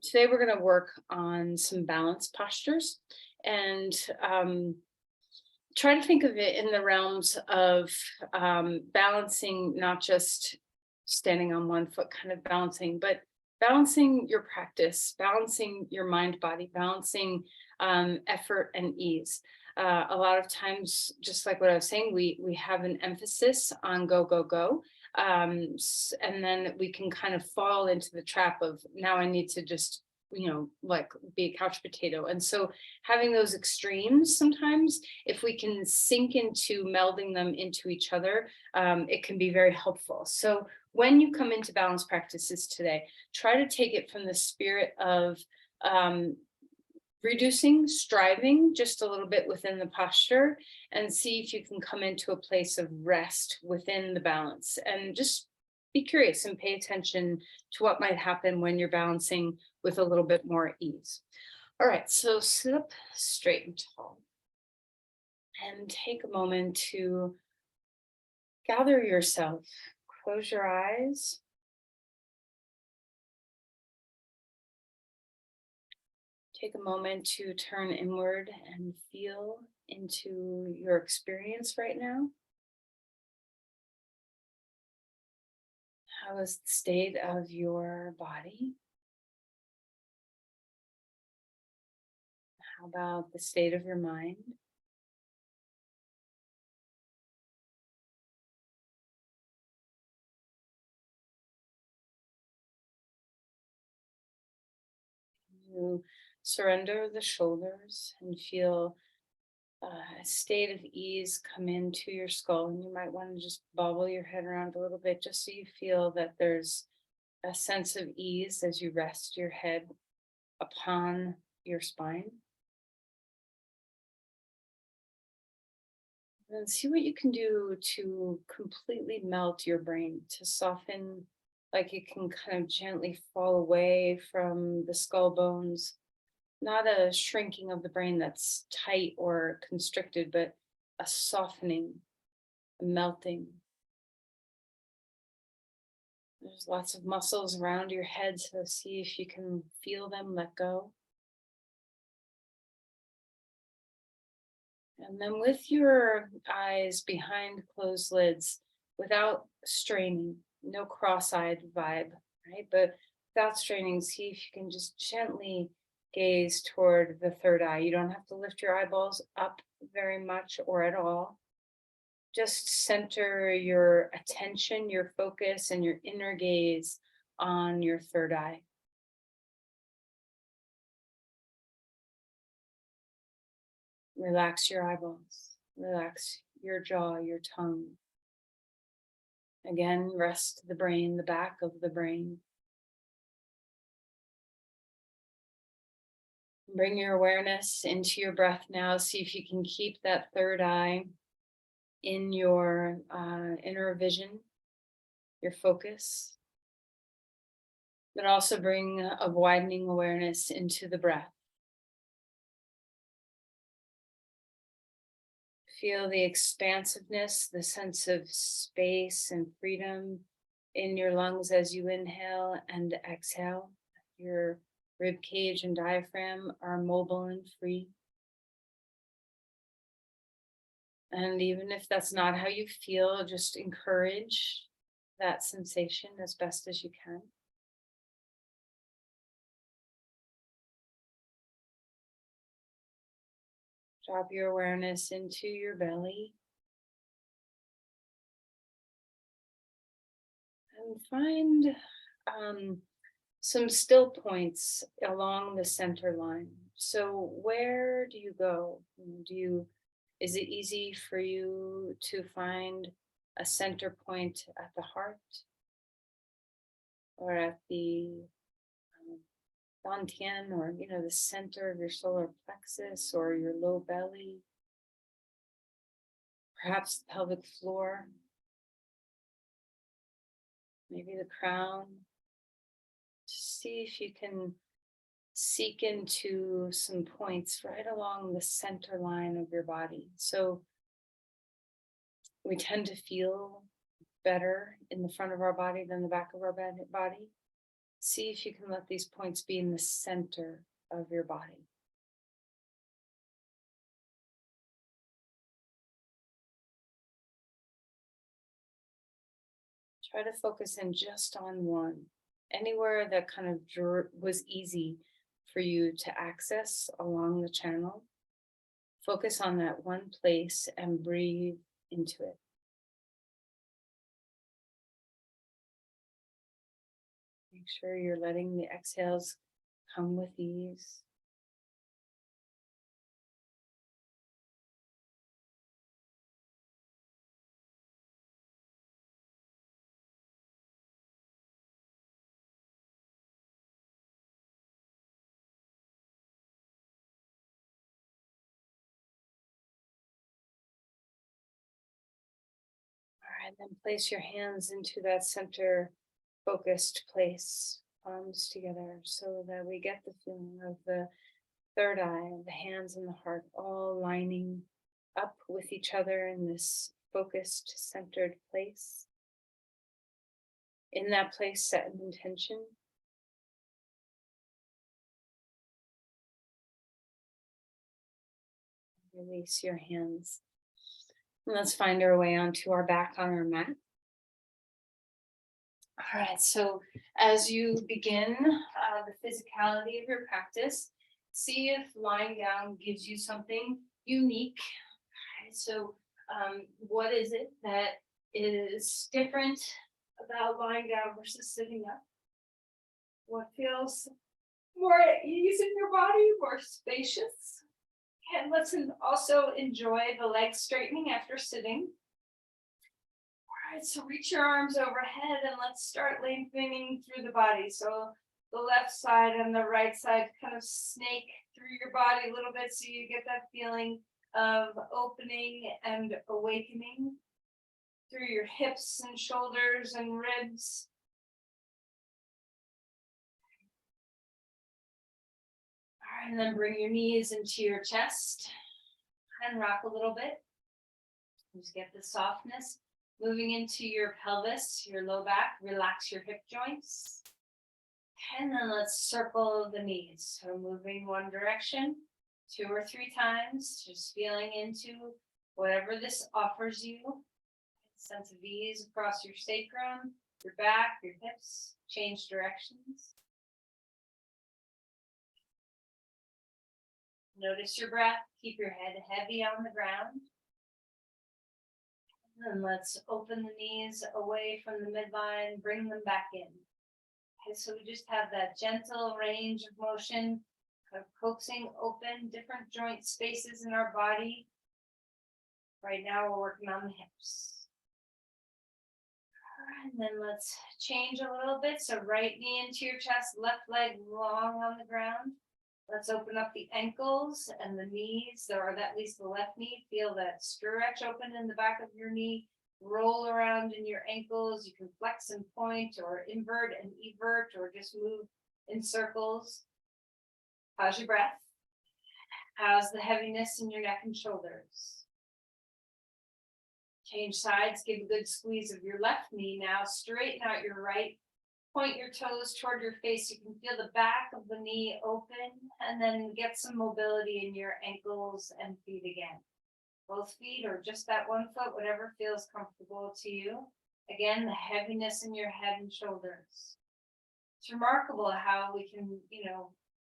Today we're going to work on some balance postures and try to think of it in the realms of balancing, not just standing on one foot, kind of balancing, but balancing your practice, balancing your mind body, balancing effort and ease. A lot of times, just like what I was saying, we have an emphasis on go, go, go. And then we can kind of fall into the trap of now I need to just, like be a couch potato. And so having those extremes sometimes, if we can sink into melding them into each other, it can be very helpful. So when you come into balance practices today, try to take it from the spirit of um, reducing, striving just a little bit within the posture, and see if you can come into a place of rest within the balance. And just be curious and pay attention to what might happen when you're balancing with a little bit more ease. All right, so sit up straight and tall and take a moment to gather yourself. Close your eyes. Take a moment to turn inward and feel into your experience right now. How is the state of your body? How about the state of your mind? You surrender the shoulders and feel a state of ease come into your skull. And you might want to just bobble your head around a little bit just so you feel that there's a sense of ease as you rest your head upon your spine. And see what you can do to completely melt your brain, to soften, like it can kind of gently fall away from the skull bones. Not a shrinking of the brain that's tight or constricted, but a softening, a melting. There's lots of muscles around your head, so see if you can feel them let go. And then with your eyes behind closed lids, without straining, no cross-eyed vibe, right? But without straining, see if you can just gently gaze toward the third eye. You don't have to lift your eyeballs up very much or at all. Just center your attention, your focus, and your inner gaze on your third eye. Relax your eyeballs, relax your jaw, your tongue. Again, rest the brain, the back of the brain. Bring your awareness into your breath now. See if you can keep that third eye in your inner vision, your focus, but also bring a widening awareness into the breath. Feel the expansiveness, the sense of space and freedom in your lungs as you inhale and exhale. Your rib cage and diaphragm are mobile and free. And even if that's not how you feel, just encourage that sensation as best as you can. Drop your awareness into your belly and find some still points along the center line. So where do you go? Is it easy for you to find a center point at the heart or at the dantian, or the center of your solar plexus or your low belly, perhaps the pelvic floor, maybe the crown? Just see if you can seek into some points right along the center line of your body. So we tend to feel better in the front of our body than the back of our body. See if you can let these points be in the center of your body. Try to focus in just on one, anywhere that kind of was easy for you to access along the channel. Focus on that one place and breathe into it. Make sure you're letting the exhales come with ease. All right, then place your hands into that center focused place, palms together, so that we get the feeling of the third eye, the hands and the heart all lining up with each other in this focused, centered place. In that place, set an intention. Release your hands. And let's find our way onto our back on our mat. All right, so as you begin the physicality of your practice, see if lying down gives you something unique. All right, so what is it that is different about lying down versus sitting up? What feels more at ease in your body, more spacious? And let's also enjoy the leg straightening after sitting. All right, so reach your arms overhead and let's start lengthening through the body. So the left side and the right side kind of snake through your body a little bit so you get that feeling of opening and awakening through your hips and shoulders and ribs. All right, and then bring your knees into your chest and rock a little bit. Just get the softness. Moving into your pelvis, your low back, relax your hip joints. And then let's circle the knees. So moving one direction, 2 or 3 times, just feeling into whatever this offers you. Sense of ease across your sacrum, your back, your hips, change directions. Notice your breath, keep your head heavy on the ground. And let's open the knees away from the midline, bring them back in. Okay, so we just have that gentle range of motion, kind of coaxing open different joint spaces in our body. Right now we're working on the hips. All right, and then let's change a little bit. So right knee into your chest, left leg long on the ground. Let's open up the ankles and the knees, or at least the left knee. Feel that stretch open in the back of your knee. Roll around in your ankles. You can flex and point, or invert and evert, or just move in circles. How's your breath? How's the heaviness in your neck and shoulders? Change sides. Give a good squeeze of your left knee now. Straighten out your right. Point your toes toward your face. You can feel the back of the knee open, and then get some mobility in your ankles and feet again. Both feet or just that one foot, whatever feels comfortable to you. Again, the heaviness in your head and shoulders. It's remarkable how we can,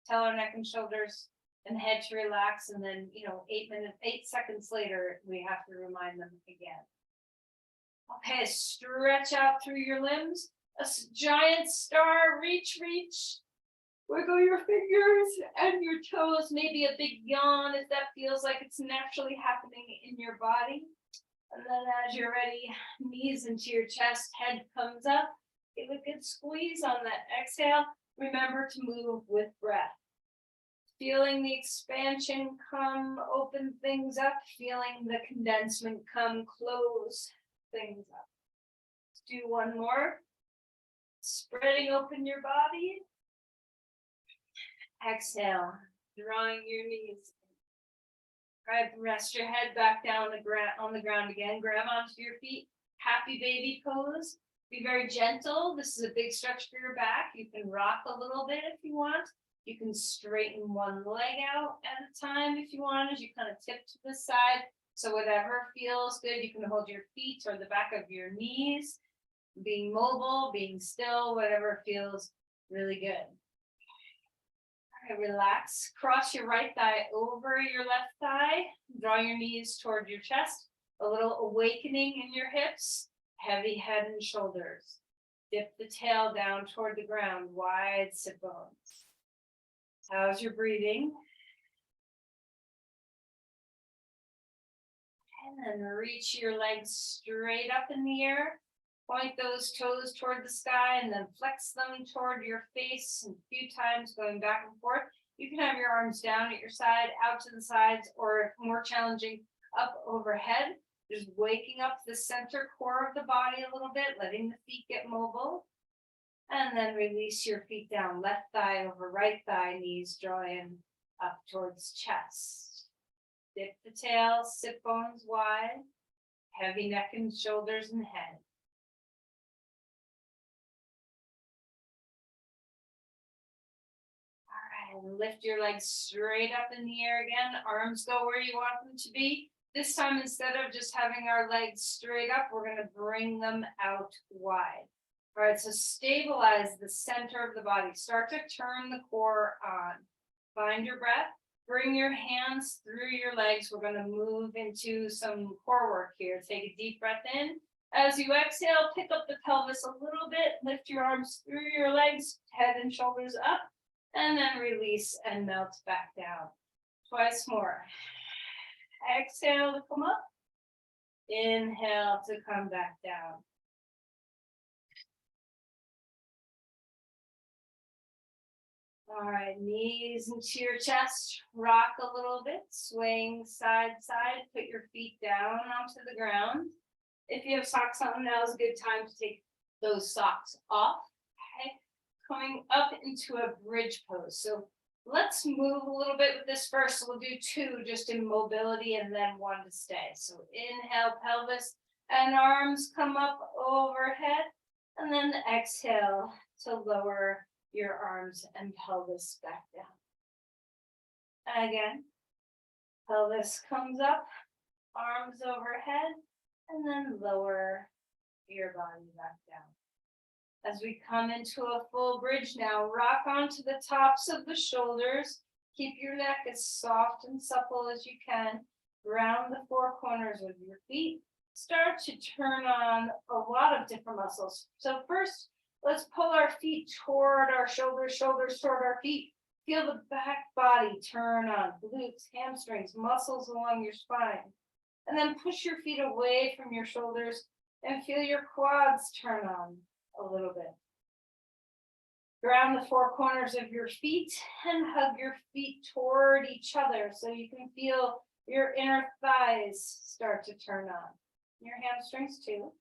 tell our neck and shoulders and head to relax, and then, 8 seconds later, we have to remind them again. Okay, stretch out through your limbs. A giant star, reach. Wiggle your fingers and your toes, maybe a big yawn if that feels like it's naturally happening in your body. And then as you're ready, knees into your chest, head comes up. Give a good squeeze on that exhale. Remember to move with breath. Feeling the expansion come, open things up. Feeling the condensement come, close things up. Let's do one more. Spreading open your body. Exhale, drawing your knees. All right, rest your head back down on the ground again. Grab onto your feet. Happy baby pose. Be very gentle. This is a big stretch for your back. You can rock a little bit if you want. You can straighten one leg out at a time if you want, as you kind of tip to the side. So whatever feels good, you can hold your feet or the back of your knees, being mobile, being still, whatever feels really good. All right, relax. Cross your right thigh over your left thigh. Draw your knees toward your chest. A little awakening in your hips. Heavy head and shoulders. Dip the tail down toward the ground. Wide sit bones. How's your breathing? And then reach your legs straight up in the air. Point those toes toward the sky and then flex them toward your face a few times, going back and forth. You can have your arms down at your side, out to the sides, or if more challenging, up overhead. Just waking up the center core of the body a little bit, letting the feet get mobile. And then release your feet down, left thigh over right thigh, knees drawing up towards chest. Dip the tail, sit bones wide, heavy neck and shoulders and head. All right, and lift your legs straight up in the air again. Arms go where you want them to be. This time, instead of just having our legs straight up, we're going to bring them out wide. All right, so stabilize the center of the body. Start to turn the core on. Find your breath. Bring your hands through your legs. We're going to move into some core work here. Take a deep breath in. As you exhale, pick up the pelvis a little bit. Lift your arms through your legs, head and shoulders up, and then release and melt back down. Twice more. Exhale to come up. Inhale to come back down. All right, knees into your chest, rock a little bit, swing side to side, put your feet down onto the ground. If you have socks on, now is a good time to take those socks off. Okay, coming up into a bridge pose. So let's move a little bit with this first. We'll do two just in mobility and then one to stay. So inhale, pelvis and arms come up overhead, and then exhale to lower your arms and pelvis back down. And again, pelvis comes up, arms overhead, and then lower your body back down. As we come into a full bridge now, rock onto the tops of the shoulders. Keep your neck as soft and supple as you can. Round the four corners of your feet. Start to turn on a lot of different muscles. So first, let's pull our feet toward our shoulders, shoulders toward our feet. Feel the back body turn on, glutes, hamstrings, muscles along your spine. And then push your feet away from your shoulders and feel your quads turn on a little bit. Ground the four corners of your feet and hug your feet toward each other so you can feel your inner thighs start to turn on. Your hamstrings too.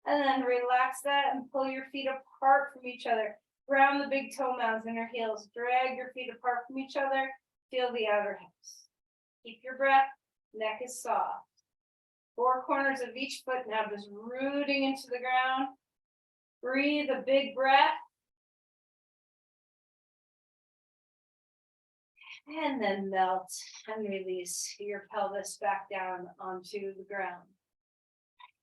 And then relax that and pull your feet apart from each other. Ground the big toe mounds in your heels. Drag your feet apart from each other. Feel the outer hips. Keep your breath. Neck is soft. Four corners of each foot now just rooting into the ground. Breathe a big breath. And then melt and release your pelvis back down onto the ground.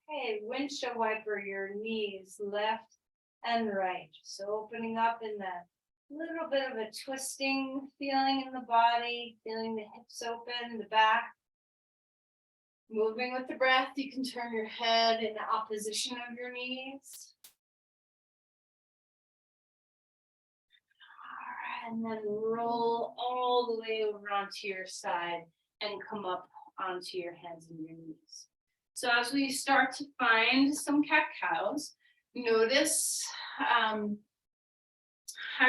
Okay, windshield wiper your knees left and right. So opening up in that little bit of a twisting feeling in the body, feeling the hips open, the back. Moving with the breath, you can turn your head in the opposition of your knees. All right, and then roll all the way over onto your side and come up onto your hands and your knees. So as we start to find some cat-cows, notice how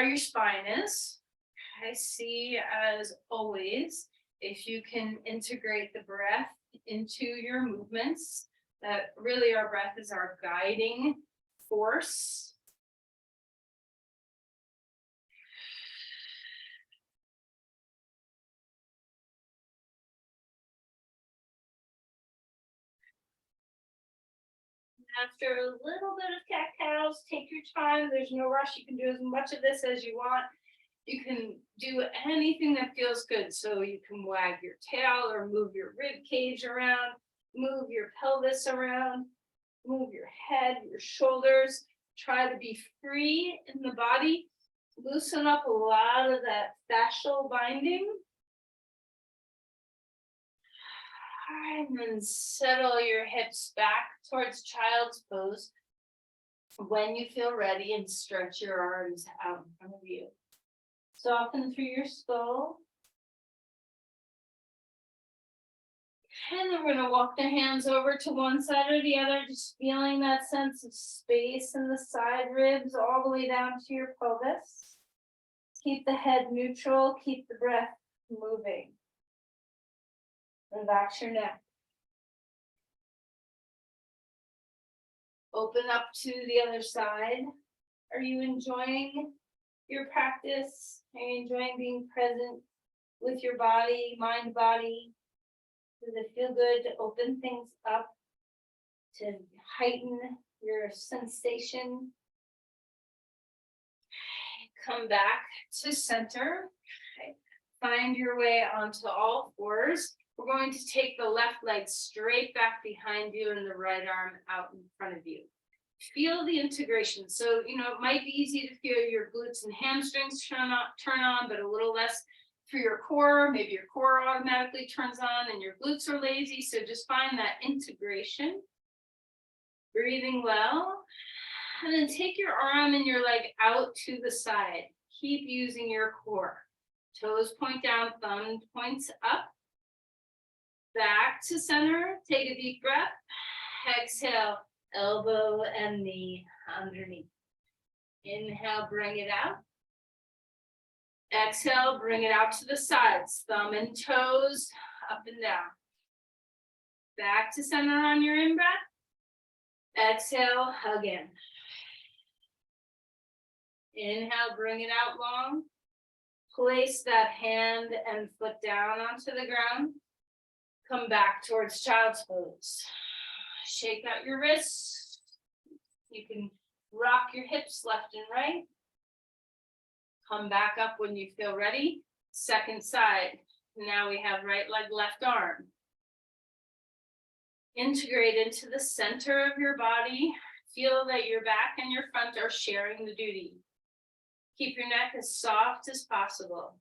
your spine is. I see, as always, if you can integrate the breath into your movements, that really our breath is our guiding force. After a little bit of cat cows, take your time. There's no rush. You can do as much of this as you want. You can do anything that feels good. So you can wag your tail or move your rib cage around, move your pelvis around, move your head, your shoulders. Try to be free in the body. Loosen up a lot of that fascial binding. All right, and then settle your hips back towards child's pose. When you feel ready, and stretch your arms out in front of you. Soften through your skull. And then we're going to walk the hands over to one side or the other, just feeling that sense of space in the side ribs all the way down to your pelvis. Keep the head neutral, keep the breath moving. Relax your neck. Open up to the other side. Are you enjoying your practice? Are you enjoying being present with your body, mind, body? Does it feel good to open things up, to heighten your sensation? Come back to center. Okay. Find your way onto all fours. We're going to take the left leg straight back behind you and the right arm out in front of you. Feel the integration. So, it might be easy to feel your glutes and hamstrings turn on, but a little less for your core. Maybe your core automatically turns on and your glutes are lazy. So just find that integration. Breathing well. And then take your arm and your leg out to the side. Keep using your core. Toes point down, thumb points up. Back to center. Take a deep breath. Exhale, elbow and knee underneath. Inhale, bring it out. Exhale, bring it out to the sides. Thumb and toes up and down. Back to center on your in-breath. Exhale, hug in. Inhale, bring it out long. Place that hand and foot down onto the ground. Come back towards child's pose. Shake out your wrists. You can rock your hips left and right. Come back up when you feel ready. Second side. Now we have right leg, left arm. Integrate into the center of your body. Feel that your back and your front are sharing the duty. Keep your neck as soft as possible.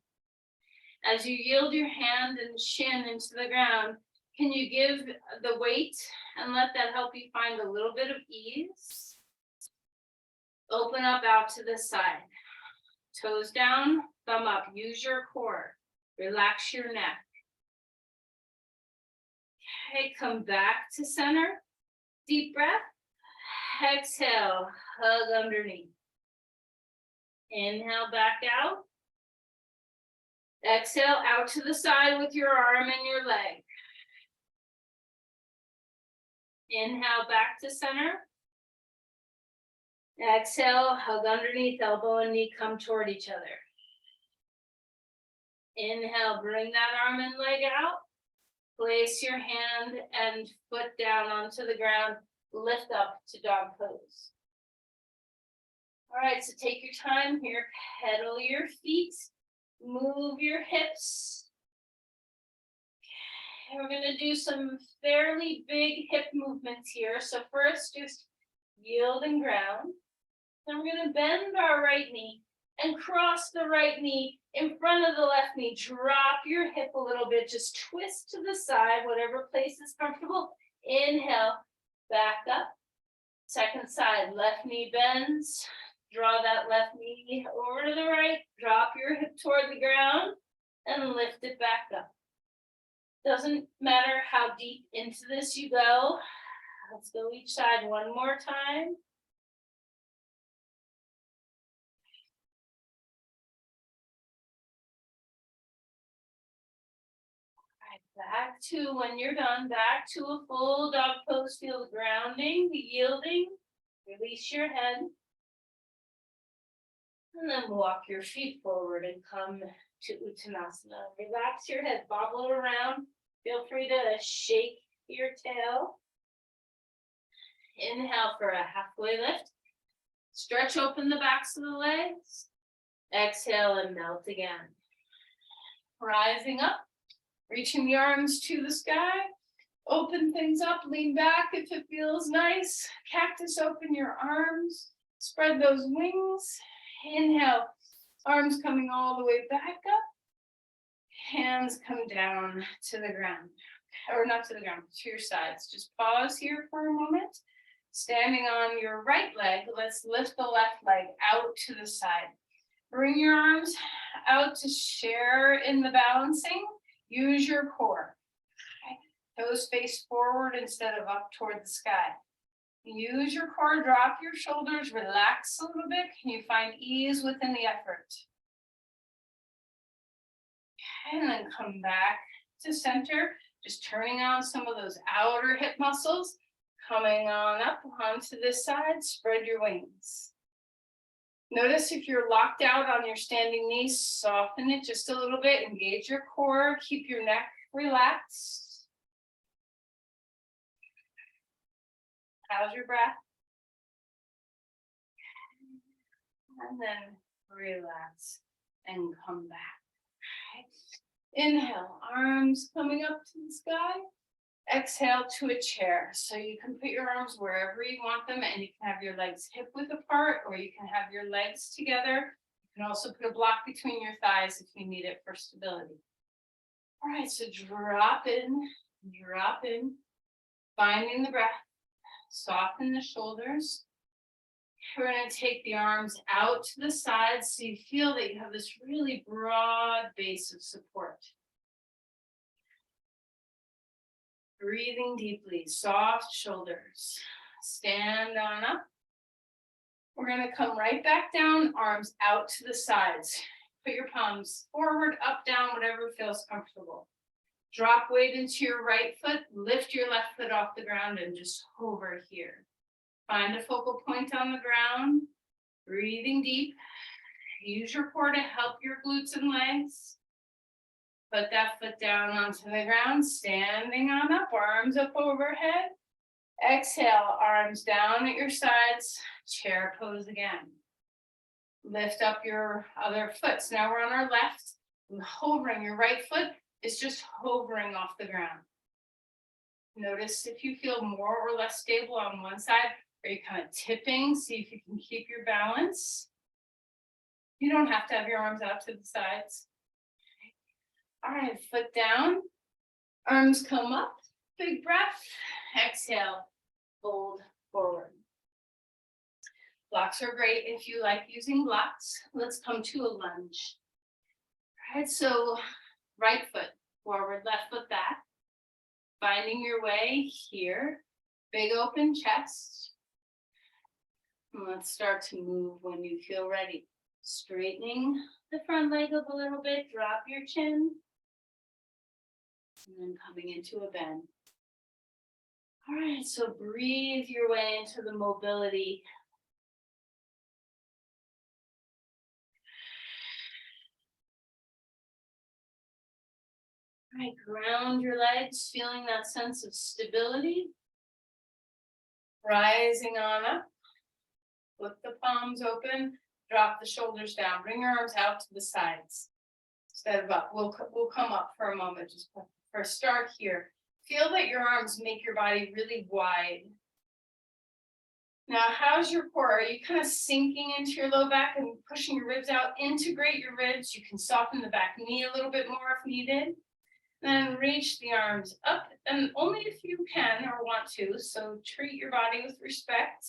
As you yield your hand and shin into the ground, can you give the weight and let that help you find a little bit of ease? Open up out to the side. Toes down, thumb up. Use your core. Relax your neck. Okay, come back to center. Deep breath. Exhale, hug underneath. Inhale back out. Exhale out to the side with your arm and your leg. Inhale back to center. Exhale, hug underneath, elbow and knee come toward each other. Inhale, bring that arm and leg out. Place your hand and foot down onto the ground. Lift up to dog pose. All right, so take your time here. Pedal your feet. Move your hips. We're going to do some fairly big hip movements here. So first, just yield and ground. Then we're going to bend our right knee and cross the right knee in front of the left knee. Drop your hip a little bit. Just twist to the side, whatever place is comfortable. Inhale, back up. Second side, left knee bends. Draw that left knee over to the right. Drop your hip toward the ground and lift it back up. Doesn't matter how deep into this you go. Let's go each side one more time. Back to, when you're done, back to a full dog pose. Feel the grounding, the yielding. Release your head. And then walk your feet forward and come to Uttanasana. Relax your head, bobble it around. Feel free to shake your tail. Inhale for a halfway lift. Stretch open the backs of the legs. Exhale and melt again. Rising up, reaching the arms to the sky. Open things up, lean back if it feels nice. Cactus, open your arms. Spread those wings. Inhale, arms coming all the way back up. Hands come down to the ground, or not to the ground, to your sides. Just pause here for a moment. Standing on your right leg, let's lift the left leg out to the side. Bring your arms out to share in the balancing. Use your core. Okay. Toes face forward instead of up toward the sky. Use your core, drop your shoulders, relax a little bit. Can you find ease within the effort? And then come back to center, just turning on some of those outer hip muscles, coming on up onto this side, spread your wings. Notice if you're locked out on your standing knees, soften it just a little bit, engage your core, keep your neck relaxed. How's your breath? And then relax and come back. Inhale, arms coming up to the sky. Exhale to a chair. So you can put your arms wherever you want them, and you can have your legs hip width apart, or you can have your legs together. You can also put a block between your thighs if you need it for stability. All right, so drop in, finding the breath, soften the shoulders. We're going to take the arms out to the sides so you feel that you have this really broad base of support. Breathing deeply, soft shoulders. Stand on up. We're going to come right back down, arms out to the sides. Put your palms forward, up, down, whatever feels comfortable. Drop weight into your right foot, lift your left foot off the ground and just hover here. Find a focal point on the ground, breathing deep. Use your core to help your glutes and legs. Put that foot down onto the ground, standing on up, arms up overhead. Exhale, arms down at your sides, chair pose again. Lift up your other foot. So now we're on our left, hovering. Your right foot is just hovering off the ground. Notice if you feel more or less stable on one side. Are you kind of tipping? See if you can keep your balance. You don't have to have your arms out to the sides. All right, foot down, arms come up, big breath, exhale, fold forward. Blocks are great if you like using blocks. Let's come to a lunge. All right, so right foot forward, left foot back. Finding your way here, big open chest. And let's start to move when you feel ready. Straightening the front leg up a little bit, drop your chin. And then coming into a bend. All right, so breathe your way into the mobility. All right, ground your legs, feeling that sense of stability. Rising on up. Flip the palms open, drop the shoulders down, bring your arms out to the sides. Instead of up, we'll come up for a moment, just for a start here. Feel that your arms make your body really wide. Now, how's your core? Are you kind of sinking into your low back and pushing your ribs out? Integrate your ribs. You can soften the back knee a little bit more if needed. Then reach the arms up, and only if you can or want to, so treat your body with respect.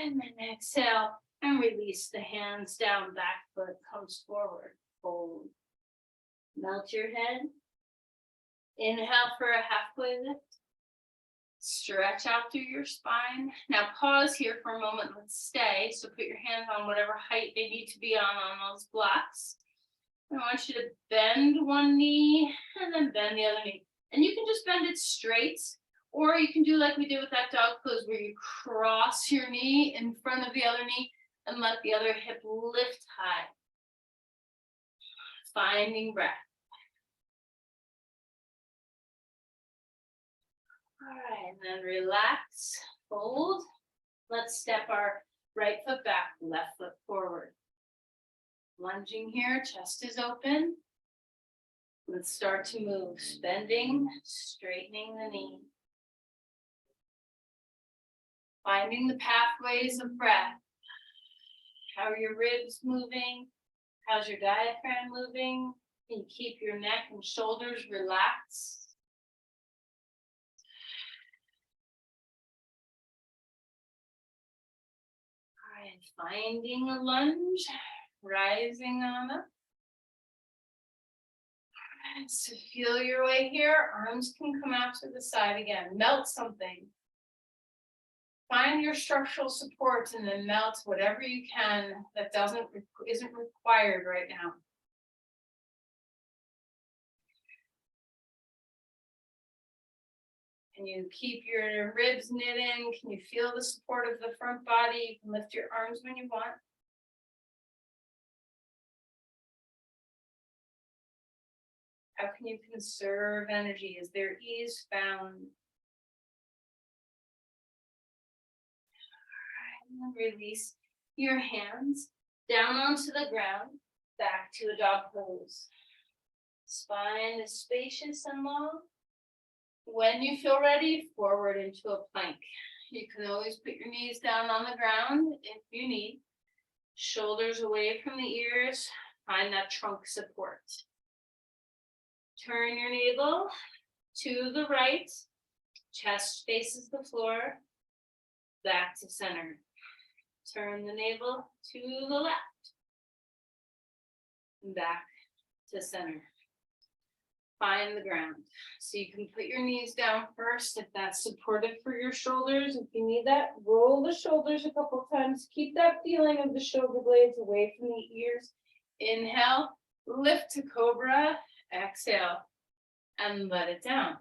And then exhale and release the hands down, back foot comes forward, fold. Melt your head. Inhale for a halfway lift. Stretch out through your spine. Now pause here for a moment, let's stay. So put your hands on whatever height they need to be on those blocks. I want you to bend one knee and then bend the other knee. And you can just bend it straight. Or you can do like we did with that dog pose where you cross your knee in front of the other knee and let the other hip lift high. Finding breath. All right, and then relax, fold. Let's step our right foot back, left foot forward. Lunging here, chest is open. Let's start to move, bending, straightening the knee. Finding the pathways of breath. How are your ribs moving? How's your diaphragm moving? Can you keep your neck and shoulders relaxed? All right, finding a lunge, rising on up. So feel your way here. Arms can come out to the side again. Melt something. Find your structural supports and then melt whatever you can that isn't required right now. Can you keep your ribs knit in? Can you feel the support of the front body? You can lift your arms when you want. How can you conserve energy? Is there ease found? And release your hands down onto the ground, back to a dog pose. Spine is spacious and long. When you feel ready, forward into a plank. You can always put your knees down on the ground if you need. Shoulders away from the ears, find that trunk support. Turn your navel to the right, chest faces the floor, back to center. Turn the navel to the left, back to center. Find the ground. So you can put your knees down first if that's supportive for your shoulders. If you need that, roll the shoulders a couple times. Keep that feeling of the shoulder blades away from the ears. Inhale, lift to cobra, exhale, and let it down.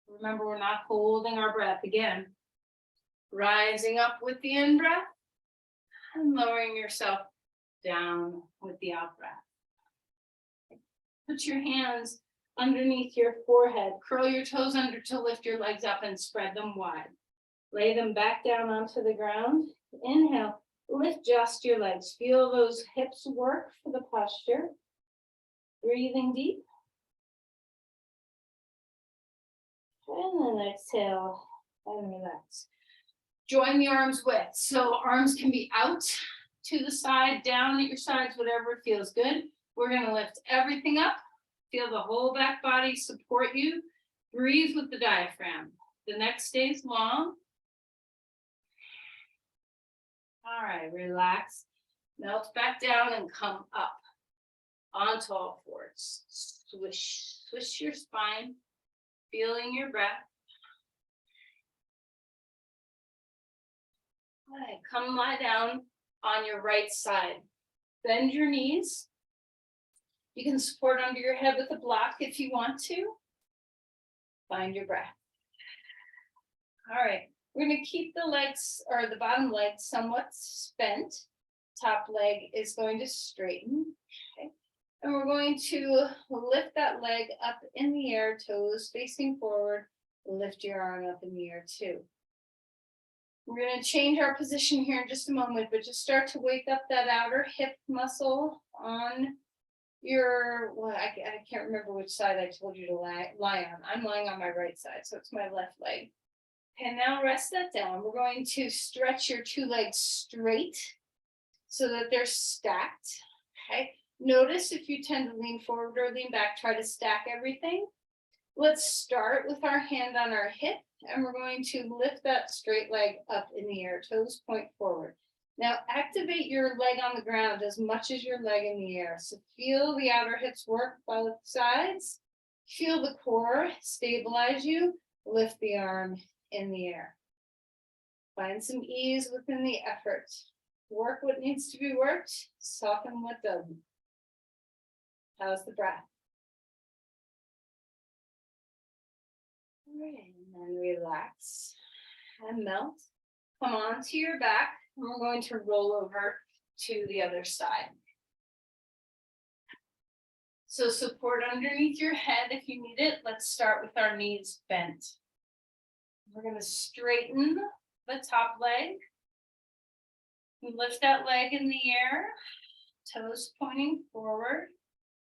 Remember, we're not holding our breath again. Rising up with the in-breath and lowering yourself down with the out-breath. Put your hands underneath your forehead. Curl your toes under to lift your legs up and spread them wide. Lay them back down onto the ground. Inhale, lift just your legs. Feel those hips work for the posture. Breathing deep. And then exhale and relax. Join the arms width. So arms can be out to the side, down at your sides, whatever feels good. We're going to lift everything up. Feel the whole back body support you. Breathe with the diaphragm. The neck stays long. All right, relax. Melt back down and come up onto all fours. Swish your spine. Feeling your breath. All right, come lie down on your right side. Bend your knees. You can support under your head with a block if you want to. Find your breath. All right, we're going to keep the legs or the bottom leg somewhat bent. Top leg is going to straighten. Okay. And we're going to lift that leg up in the air, toes facing forward. Lift your arm up in the air too. We're going to change our position here in just a moment, but just start to wake up that outer hip muscle on your, well, I can't remember which side I told you to lie on. I'm lying on my right side, so it's my left leg. And now rest that down. We're going to stretch your two legs straight so that they're stacked. Okay. Notice if you tend to lean forward or lean back, try to stack everything. Let's start with our hand on our hip, and we're going to lift that straight leg up in the air, toes point forward. Now activate your leg on the ground as much as your leg in the air. So feel the outer hips work both sides. Feel the core stabilize you. Lift the arm in the air. Find some ease within the effort. Work what needs to be worked. Soften what doesn't. How's the breath? All right, and then relax and melt. Come onto your back, and we're going to roll over to the other side. So support underneath your head if you need it. Let's start with our knees bent. We're gonna straighten the top leg. Lift that leg in the air, toes pointing forward.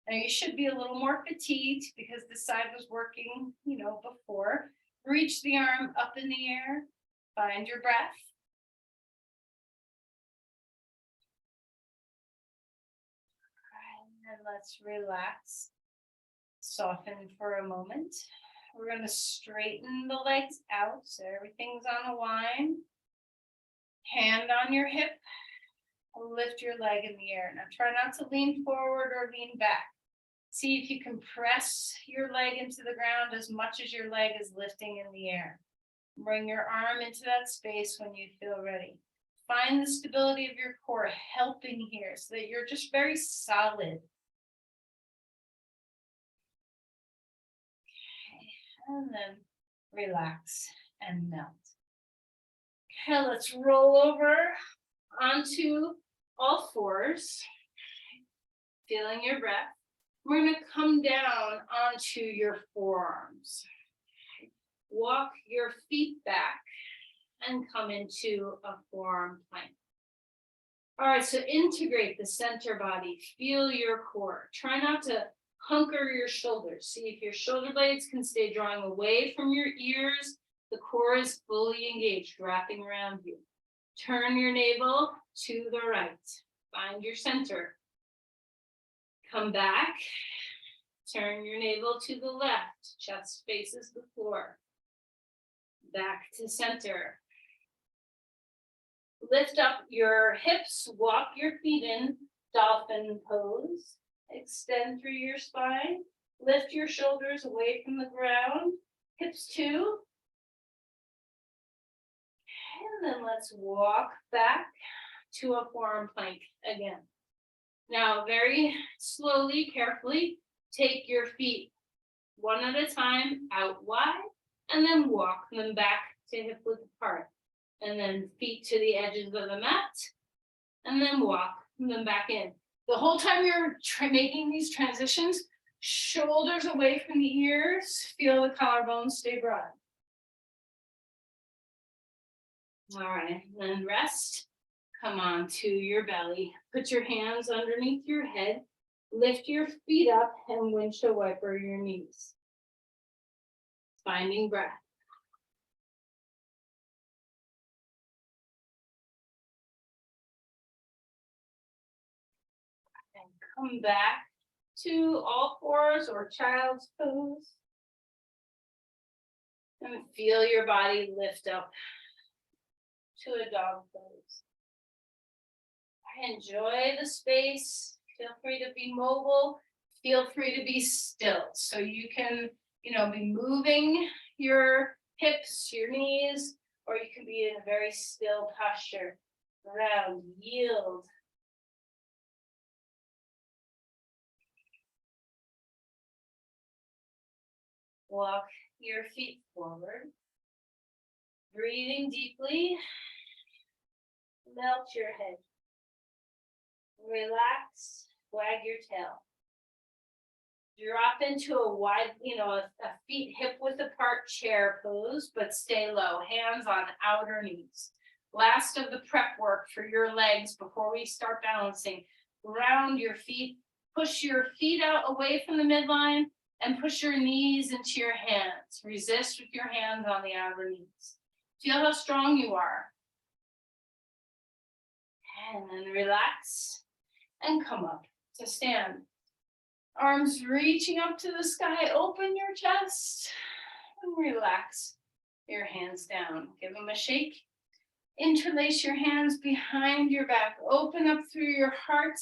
Now you should be a little more fatigued because this side was working, before. Reach the arm up in the air, find your breath. And let's relax. Soften for a moment. We're going to straighten the legs out so everything's on a line. Hand on your hip. Lift your leg in the air. Now try not to lean forward or lean back. See if you can press your leg into the ground as much as your leg is lifting in the air. Bring your arm into that space when you feel ready. Find the stability of your core helping here so that you're just very solid. And then relax and melt. Okay, let's roll over onto all fours. Feeling your breath. We're going to come down onto your forearms. Walk your feet back and come into a forearm plank. All right, so integrate the center body. Feel your core. Try not to hunker your shoulders. See if your shoulder blades can stay drawing away from your ears. The core is fully engaged, wrapping around you. Turn your navel to the right. Find your center. Come back. Turn your navel to the left. Chest faces the floor. Back to center. Lift up your hips. Walk your feet in. Dolphin pose. Extend through your spine. Lift your shoulders away from the ground. Hips too. And then let's walk back to a forearm plank again. Now, very slowly, carefully, take your feet one at a time out wide, and then walk them back to hip width apart. And then feet to the edges of the mat, and then walk them back in. The whole time you're making these transitions, shoulders away from the ears, feel the collarbones stay broad. All right, then rest. Come on to your belly. Put your hands underneath your head. Lift your feet up and windshield wiper your knees. Finding breath. And come back to all fours or child's pose. And feel your body lift up to a dog pose. Enjoy the space. Feel free to be mobile. Feel free to be still. So you can, be moving your hips, your knees, or you can be in a very still posture. Round, yield. Walk your feet forward. Breathing deeply. Melt your head. Relax, wag your tail. Drop into a wide, a feet hip width apart chair pose, but stay low, hands on outer knees. Last of the prep work for your legs before we start balancing. Round your feet, push your feet out away from the midline and push your knees into your hands. Resist with your hands on the outer knees. Feel how strong you are. And then relax. And come up to stand. Arms reaching up to the sky. Open your chest and relax your hands down. Give them a shake. Interlace your hands behind your back. Open up through your heart.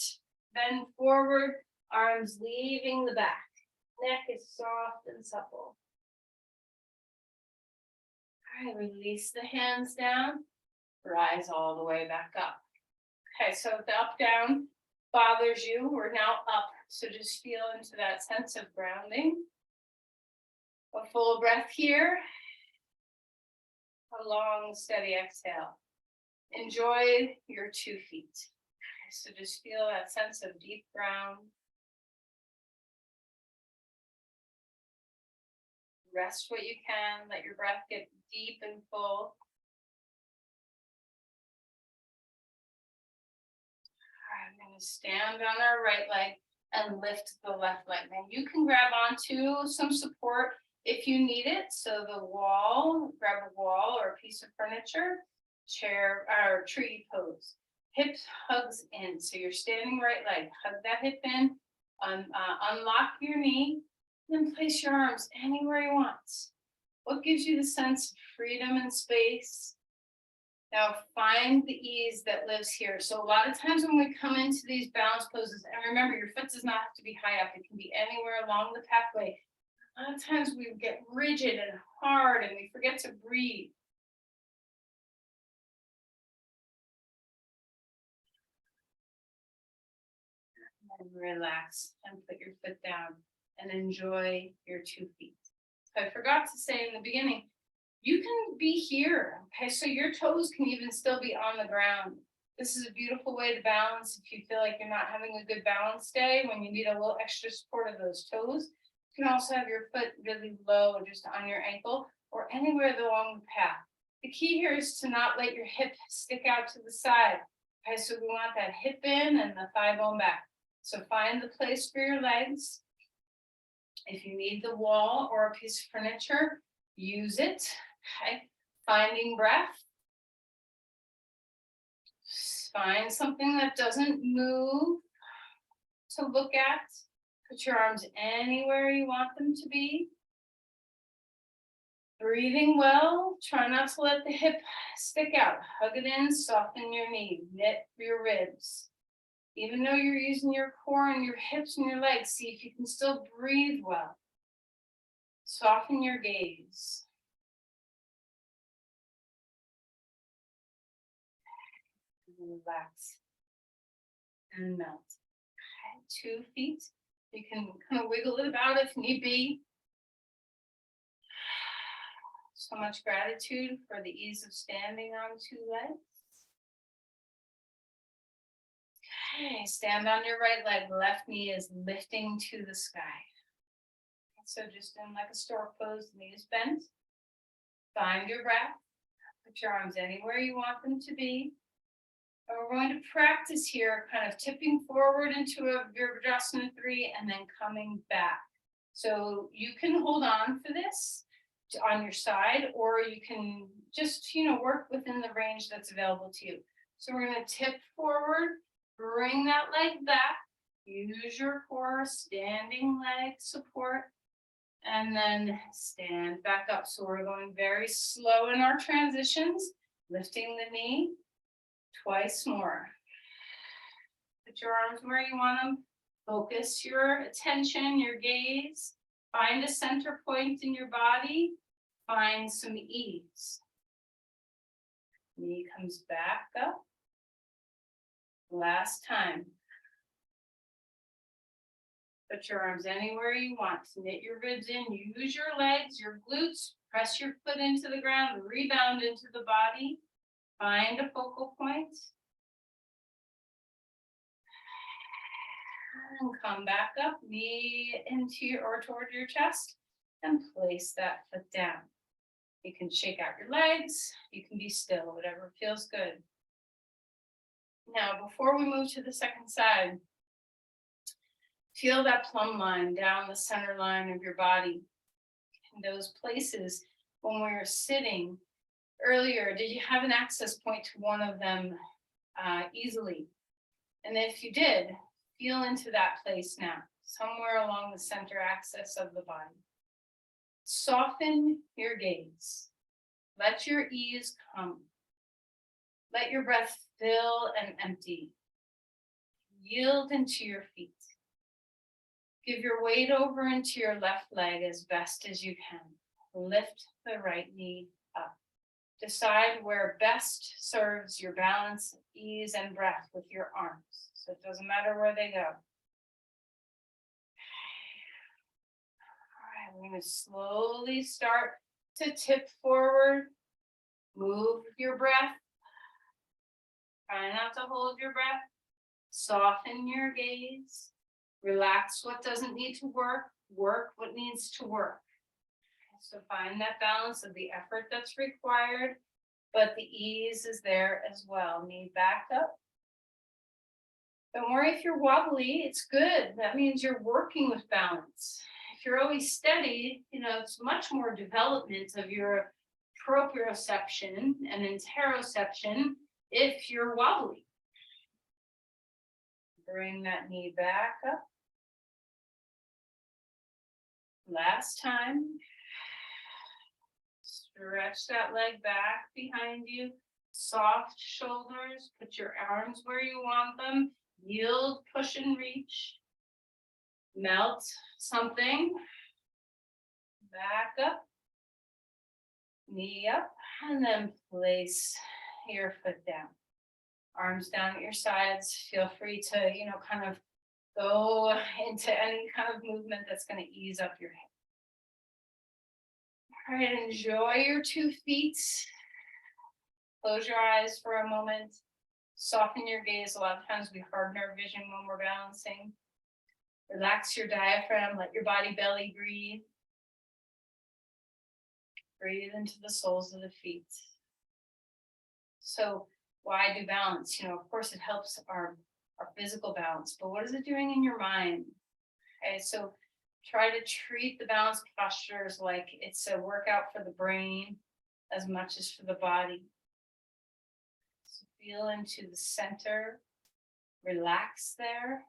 Bend forward. Arms leaving the back. Neck is soft and supple. All right, release the hands down. Rise all the way back up. Okay, so the up, down bothers you, we're now up. So just feel into that sense of grounding. A full breath here. A long, steady exhale. Enjoy your 2 feet. So just feel that sense of deep ground. Rest what you can. Let your breath get deep and full. I'm gonna stand on our right leg and lift the left leg. Now you can grab onto some support if you need it. So the wall, grab a wall or a piece of furniture, chair or tree pose. Hip hugs in. So you're standing right leg, hug that hip in, unlock your knee, then place your arms anywhere you want. What gives you the sense of freedom and space? Now find the ease that lives here. So a lot of times when we come into these balance poses, and remember your foot does not have to be high up, it can be anywhere along the pathway. A lot of times we get rigid and hard and we forget to breathe. And relax and put your foot down and enjoy your 2 feet. I forgot to say in the beginning, you can be here, okay? So your toes can even still be on the ground. This is a beautiful way to balance if you feel like you're not having a good balance day, when you need a little extra support of those toes. You can also have your foot really low, just on your ankle or anywhere along the path. The key here is to not let your hip stick out to the side. Okay, so we want that hip in and the thigh bone back. So find the place for your legs. If you need the wall or a piece of furniture, use it. Okay, finding breath. Find something that doesn't move to look at. Put your arms anywhere you want them to be. Breathing well. Try not to let the hip stick out. Hug it in, soften your knee, knit your ribs. Even though you're using your core and your hips and your legs, see if you can still breathe well. Soften your gaze. Relax and melt. Okay, 2 feet. You can kind of wiggle it about if need be. So much gratitude for the ease of standing on 2 legs. Okay, stand on your right leg. Left knee is lifting to the sky. So just in like a stork pose, the knee is bent. Find your breath. Put your arms anywhere you want them to be. And we're going to practice here, kind of tipping forward into a Virabhadrasana 3 and then coming back. So you can hold on for this on your side, or you can just, work within the range that's available to you. So we're going to tip forward, bring that leg back, use your core, standing leg support, and then stand back up. So we're going very slow in our transitions, lifting the knee. Twice more. Put your arms where you want them. Focus your attention, your gaze. Find a center point in your body. Find some ease. Knee comes back up. Last time. Put your arms anywhere you want. Knit your ribs in. Use your legs, your glutes. Press your foot into the ground. Rebound into the body. Find a focal point. And come back up, knee into your or toward your chest, and place that foot down. You can shake out your legs, you can be still, whatever feels good. Now, before we move to the second side, feel that plumb line down the center line of your body. In those places when we were sitting earlier, did you have an access point to one of them easily? And if you did, feel into that place now, somewhere along the center axis of the body. Soften your gaze. Let your ease come. Let your breath fill and empty. Yield into your feet. Give your weight over into your left leg as best as you can. Lift the right knee up. Decide where best serves your balance, ease, and breath with your arms. So it doesn't matter where they go. All right, we're going to slowly start to tip forward. Move your breath. Try not to hold your breath. Soften your gaze. Relax what doesn't need to work. Work what needs to work. So find that balance of the effort that's required, but the ease is there as well. Knee back up. Don't worry if you're wobbly, it's good. That means you're working with balance. If you're always steady, it's much more development of your proprioception and interoception if you're wobbly. Bring that knee back up. Last time. Stretch that leg back behind you. Soft shoulders. Put your arms where you want them. Yield, push, and reach. Melt something. Back up. Knee up. And then place your foot down. Arms down at your sides. Feel free to, kind of go into any kind of movement that's going to ease up your hip. All right, enjoy your 2 feet. Close your eyes for a moment. Soften your gaze. A lot of times we harden our vision when we're balancing. Relax your diaphragm. Let your body belly breathe. Breathe into the soles of the feet. So why do balance? Of course it helps our physical balance, but what is it doing in your mind? Okay, so try to treat the balance postures like it's a workout for the brain as much as for the body. So feel into the center, relax there.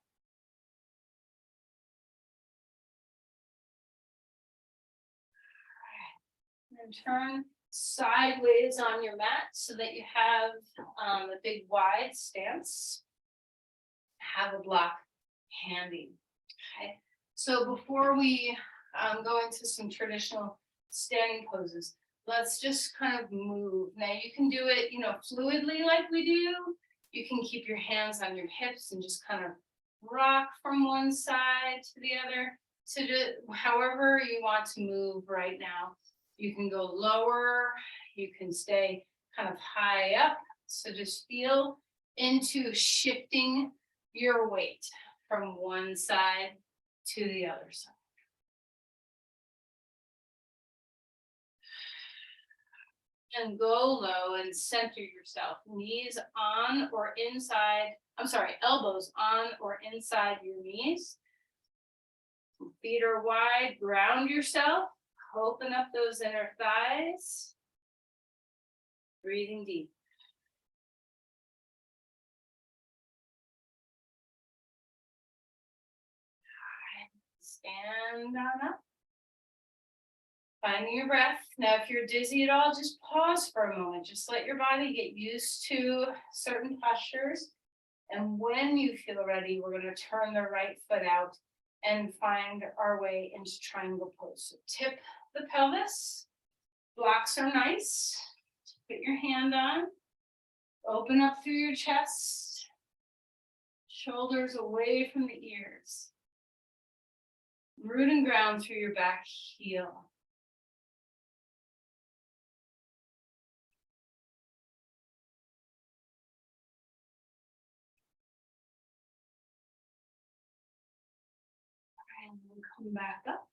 And turn sideways on your mat so that you have a big wide stance. Have a block handy. Okay. So before we go into some traditional standing poses, let's just kind of move. Now you can do it, fluidly like we do. You can keep your hands on your hips and just kind of rock from one side to the other. So however you want to move right now. You can go lower, you can stay kind of high up. So just feel into shifting your weight from one side to the other side. And go low and center yourself. Knees on or inside, elbows on or inside your knees. Feet are wide, ground yourself. Open up those inner thighs. Breathing deep. Stand on up. Finding your breath. Now, if you're dizzy at all, just pause for a moment. Just let your body get used to certain postures. And when you feel ready, we're going to turn the right foot out and find our way into triangle pose. So tip the pelvis. Blocks are nice. Put your hand on. Open up through your chest. Shoulders away from the ears. Root and ground through your back heel. And then come back up.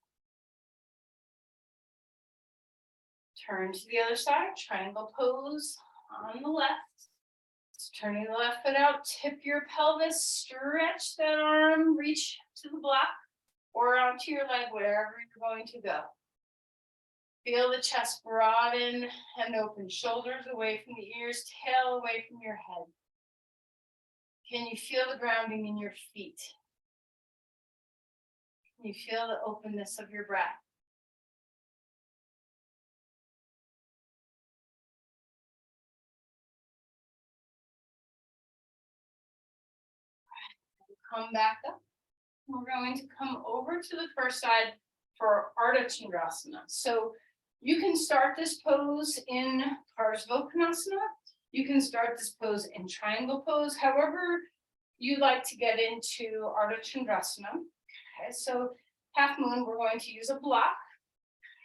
Turn to the other side, triangle pose on the left. So turning the left foot out, tip your pelvis, stretch that arm, reach to the block or onto your leg, wherever you're going to go. Feel the chest broaden and open, shoulders away from the ears, tail away from your head. Can you feel the grounding in your feet? Can you feel the openness of your breath? Come back up. We're going to come over to the first side for Ardha Chandrasana. So you can start this pose in Parsvottanasana. You can start this pose in triangle pose. However you like to get into Ardha Chandrasana. Okay, so half moon, we're going to use a block.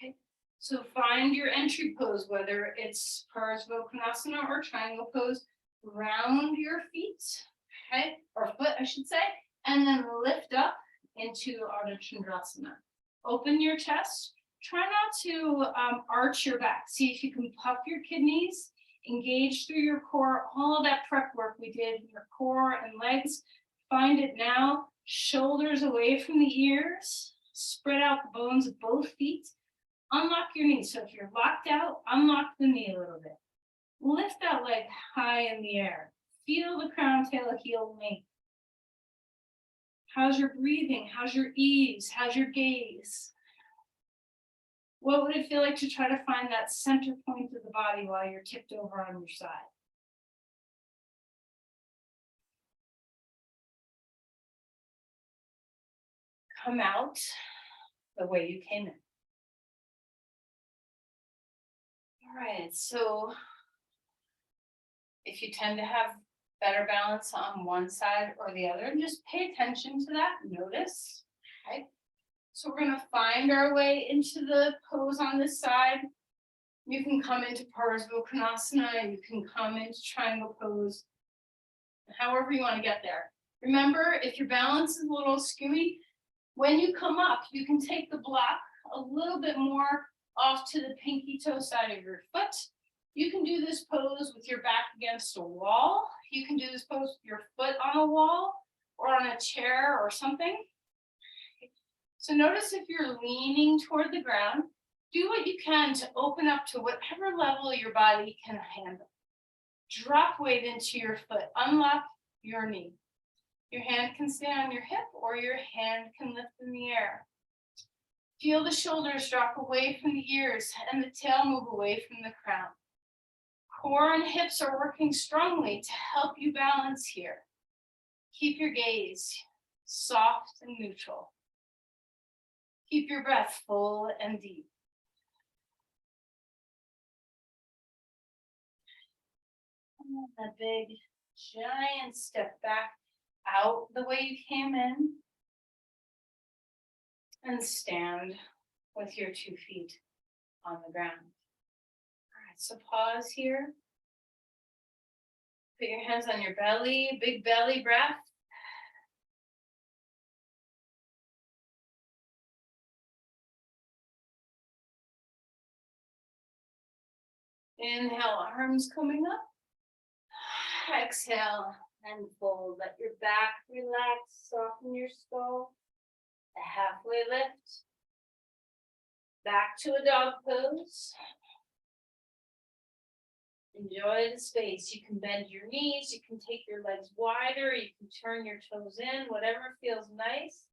Okay, so find your entry pose, whether it's Parsvottanasana or triangle pose. Round your feet, okay, or foot, I should say, and then lift up into Ardha Chandrasana. Open your chest, try not to arch your back. See if you can puff your kidneys, engage through your core, all of that prep work we did in your core and legs. Find it now, shoulders away from the ears, spread out the bones of both feet, unlock your knees. So if you're locked out, unlock the knee a little bit. Lift that leg high in the air. Feel the crown, tail, heel length. How's your breathing? How's your ease? How's your gaze? What would it feel like to try to find that center point of the body while you're tipped over on your side? Come out the way you came in. All right, so if you tend to have better balance on one side or the other, just pay attention to that, notice, okay? So we're gonna find our way into the pose on this side. You can come into Parsva Konasana, you can come into triangle pose, however you wanna get there. Remember, if your balance is a little skewy, when you come up, you can take the block a little bit more off to the pinky toe side of your foot. You can do this pose with your back against a wall. You can do this pose with your foot on a wall or on a chair or something. So notice if you're leaning toward the ground, do what you can to open up to whatever level your body can handle. Drop weight into your foot, unlock your knee. Your hand can stay on your hip or your hand can lift in the air. Feel the shoulders drop away from the ears and the tail move away from the crown. Core and hips are working strongly to help you balance here. Keep your gaze soft and neutral. Keep your breath full and deep. And a big, giant step back out the way you came in. And stand with your 2 feet on the ground. All right, so pause here. Put your hands on your belly, big belly breath. Inhale, arms coming up. Exhale and fold. Let your back relax, soften your skull. A halfway lift. Back to a dog pose. Enjoy the space. You can bend your knees, you can take your legs wider, you can turn your toes in, whatever feels nice.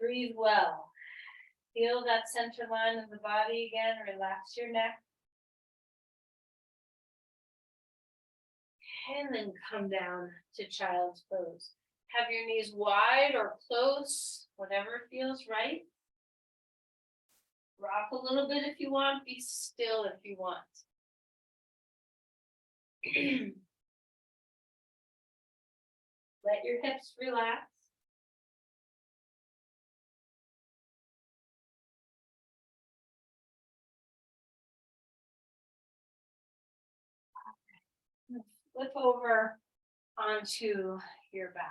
Breathe well. Feel that center line of the body again. Relax your neck. And then come down to child's pose. Have your knees wide or close, whatever feels right. Rock a little bit if you want, be still if you want. Let your hips relax. Flip over onto your back.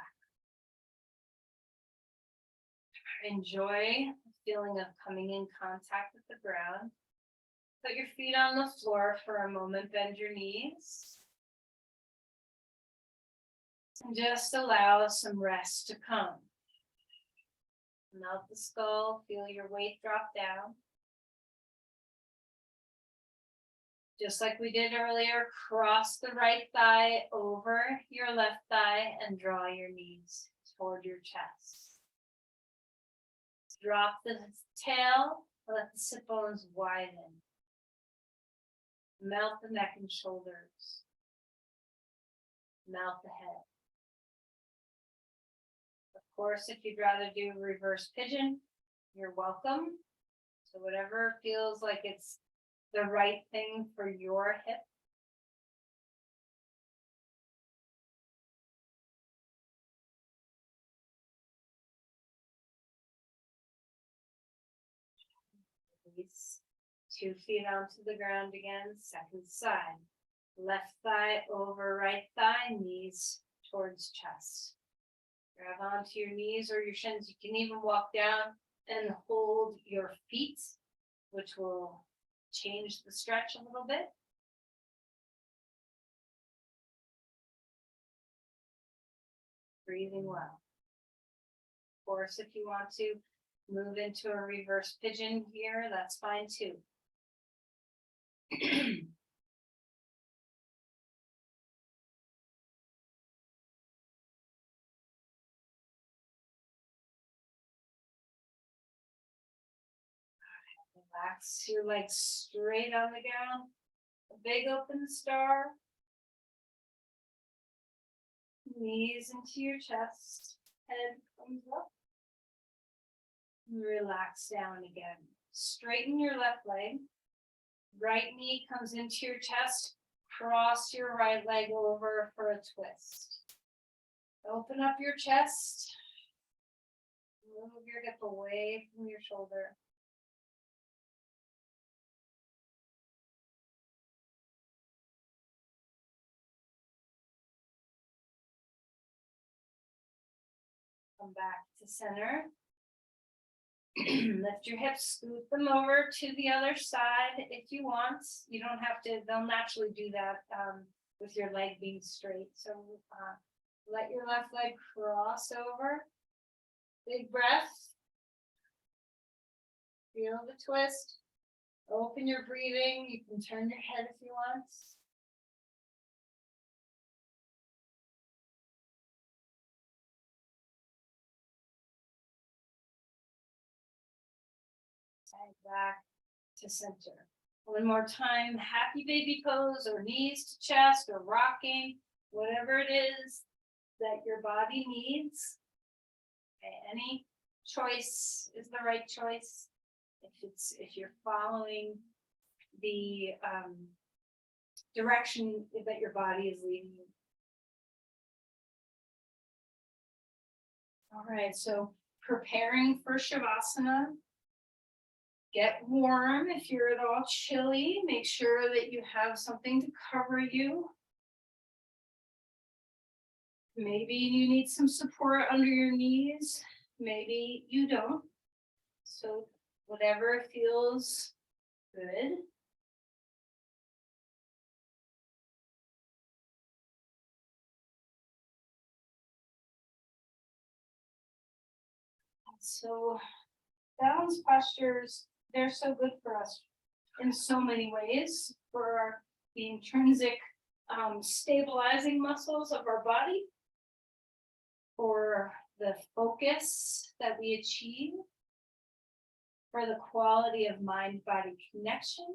Enjoy the feeling of coming in contact with the ground. Put your feet on the floor for a moment, bend your knees. And just allow some rest to come. Melt the skull, feel your weight drop down. Just like we did earlier, cross the right thigh over your left thigh and draw your knees toward your chest. Drop the tail, let the sit bones widen. Melt the neck and shoulders. Melt the head. Of course, if you'd rather do reverse pigeon, you're welcome. So whatever feels like it's the right thing for your hip. Release. 2 feet onto the ground again, second side. Left thigh over right thigh, knees towards chest. Grab onto your knees or your shins. You can even walk down and hold your feet, which will change the stretch a little bit. Breathing well. Of course, if you want to move into a reverse pigeon here, that's fine too. Relax your legs straight on the ground. A big open star. Knees into your chest. Head comes up. Relax down again. Straighten your left leg. Right knee comes into your chest. Cross your right leg over for a twist. Open up your chest. Move your hip away from your shoulder. Come back to center. Lift your hips, scoot them over to the other side if you want. You don't have to, they'll naturally do that with your leg being straight. So let your left leg cross over. Big breath. Feel the twist. Open your breathing. You can turn your head if you want. And back to center. One more time, happy baby pose or knees to chest or rocking, whatever it is that your body needs. Okay, any choice is the right choice. If you're following the direction that your body is leading you. All right, so preparing for Shavasana. Get warm. If you're at all chilly, make sure that you have something to cover you. Maybe you need some support under your knees. Maybe you don't. So whatever feels good. So balance postures, they're so good for us in so many ways, for the intrinsic stabilizing muscles of our body, for the focus that we achieve, for the quality of mind-body connection.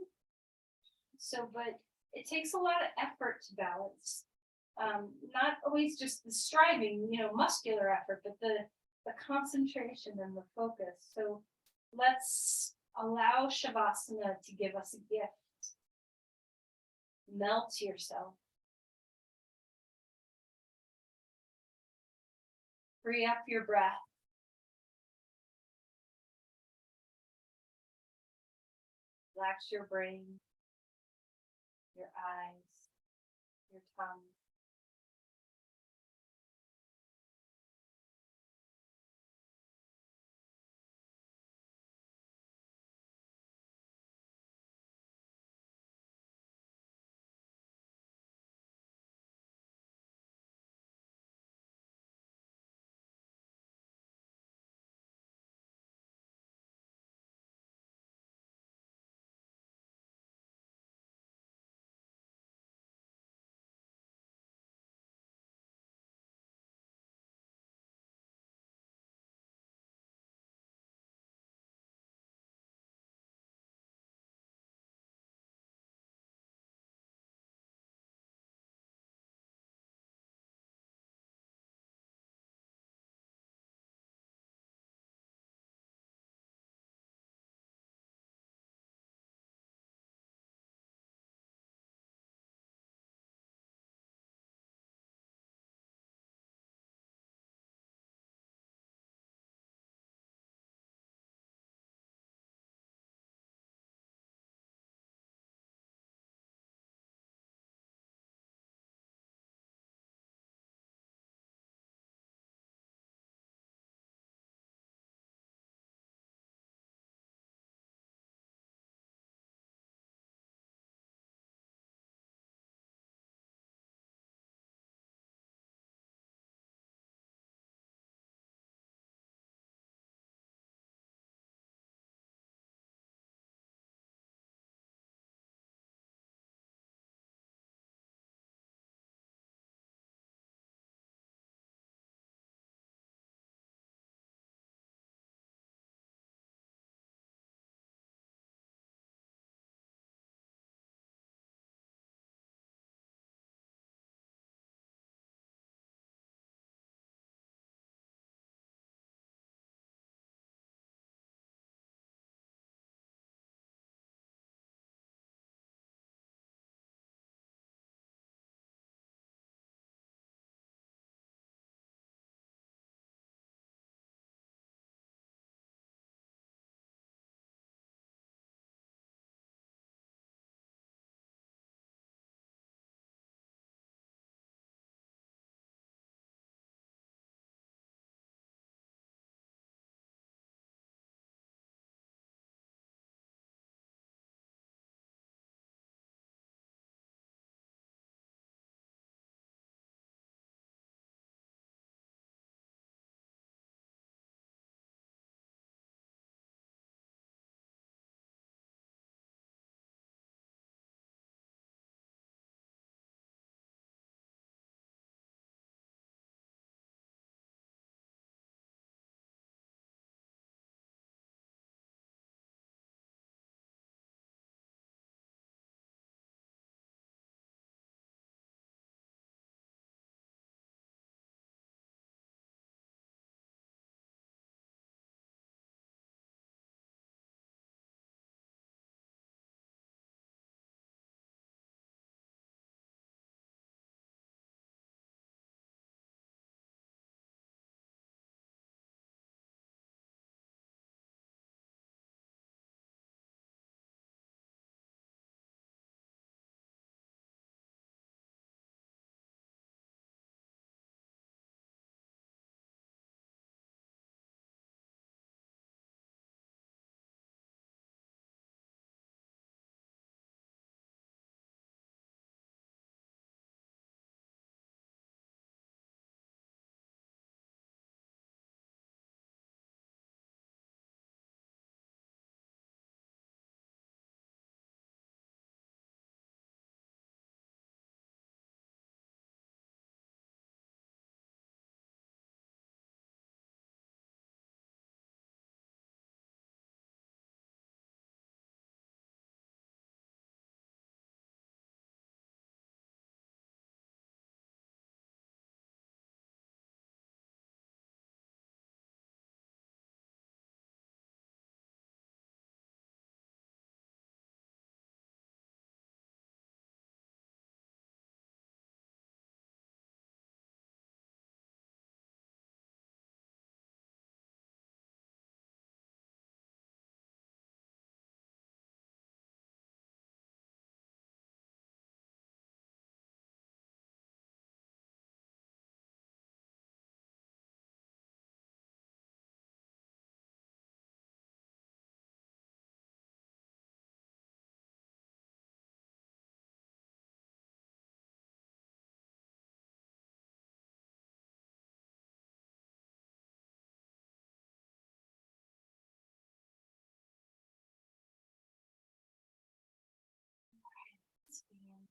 So, but it takes a lot of effort to balance. Not always just the striving, muscular effort, but the concentration and the focus. So let's allow Shavasana to give us a gift. Melt yourself. Free up your breath. Relax your brain, your eyes, your tongue.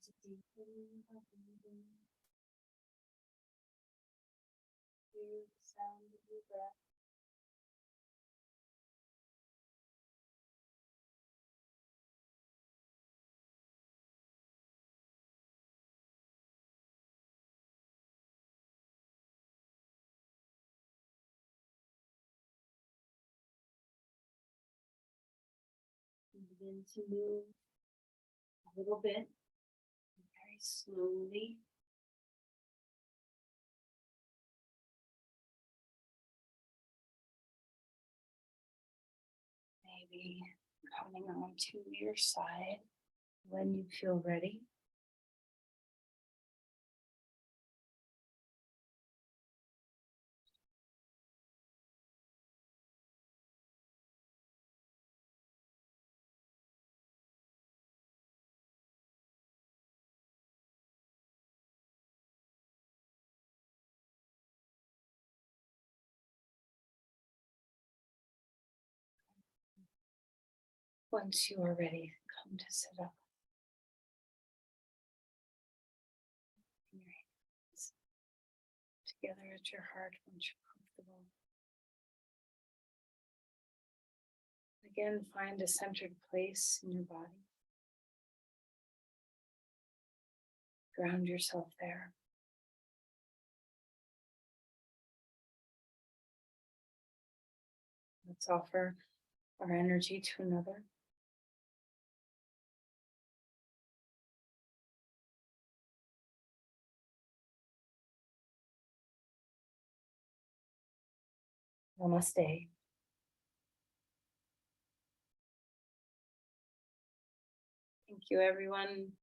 to deepen our breathing. Hear the sound of your breath. And begin to move a little bit, very slowly. Maybe coming onto your side when you feel ready. Once you are ready, come to sit up. Bring your hands together at your heart once you're comfortable. Again, find a centered place in your body. Ground yourself there. Let's offer our energy to another. Namaste. Thank you, everyone.